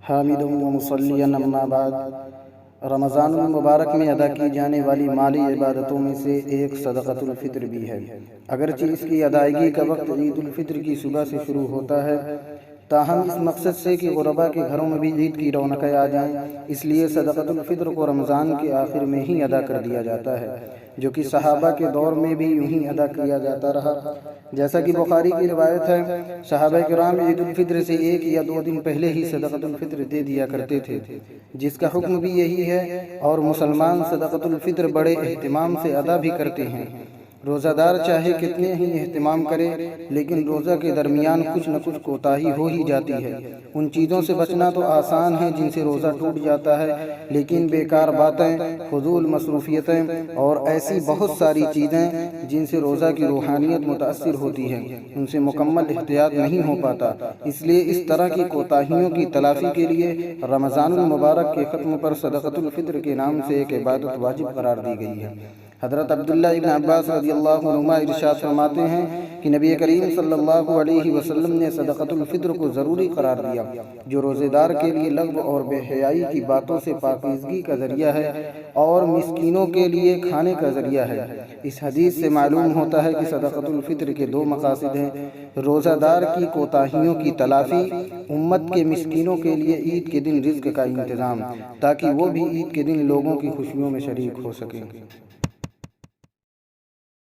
حامدا و مصلیا اما بعد۔ رمضان المبارک میں ادا کی جانے والی مالی عبادتوں میں سے ایک صدقۃ الفطر بھی ہے۔ اگرچہ اس کی ادائیگی کا وقت عید الفطر کی صبح سے شروع ہوتا ہے، تاہم اس مقصد سے کہ غربا کے گھروں میں بھی عید کی رونقیں آ جائیں، اس لیے صدقۃ الفطر کو رمضان کے آخر میں ہی ادا کر دیا جاتا ہے، جو کہ صحابہ کے دور میں بھی یوں ہی ادا کیا جاتا رہا۔ جیسا کہ بخاری کی روایت ہے، صحابہ کرام عید الفطر سے 1 یا 2 دن پہلے ہی صدقۃ الفطر دے دیا کرتے تھے، جس کا حکم بھی یہی ہے، اور مسلمان صدقۃ الفطر بڑے اہتمام سے ادا بھی کرتے ہیں۔ روزہ دار چاہے کتنے ہی اہتمام کرے، لیکن روزہ کے درمیان کچھ نہ کچھ کوتاہی ہو ہی جاتی ہے۔ ان چیزوں سے بچنا تو آسان ہے جن سے روزہ ٹوٹ جاتا ہے، لیکن بیکار باتیں، فضول مصروفیتیں اور ایسی بہت ساری چیزیں جن سے روزہ کی روحانیت متاثر ہوتی ہے، ان سے مکمل احتیاط نہیں ہو پاتا۔ اس لیے اس طرح کی کوتاہیوں کی تلافی کے لیے رمضان المبارک کے ختم پر صدقۃ الفطر کے نام سے ایک عبادت واجب قرار دی گئی ہے۔ حضرت عبداللہ ابن عباس رضی اللہ عنہما ارشاد فرماتے ہیں کہ نبی کریم صلی اللہ علیہ وسلم نے صدقۃ الفطر کو ضروری قرار دیا، جو روزے دار کے لیے لغو اور بے حیائی کی باتوں سے پاکیزگی کا ذریعہ ہے اور مسکینوں کے لیے کھانے کا ذریعہ ہے۔ اس حدیث سے معلوم ہوتا ہے کہ صدقۃ الفطر کے 2 مقاصد ہیں: روزہ دار کی کوتاہیوں کی تلافی، امت کے مسکینوں کے لیے عید کے دن رزق کا انتظام، تاکہ وہ بھی عید کے دن لوگوں کی خوشیوں میں شریک ہو سکیں۔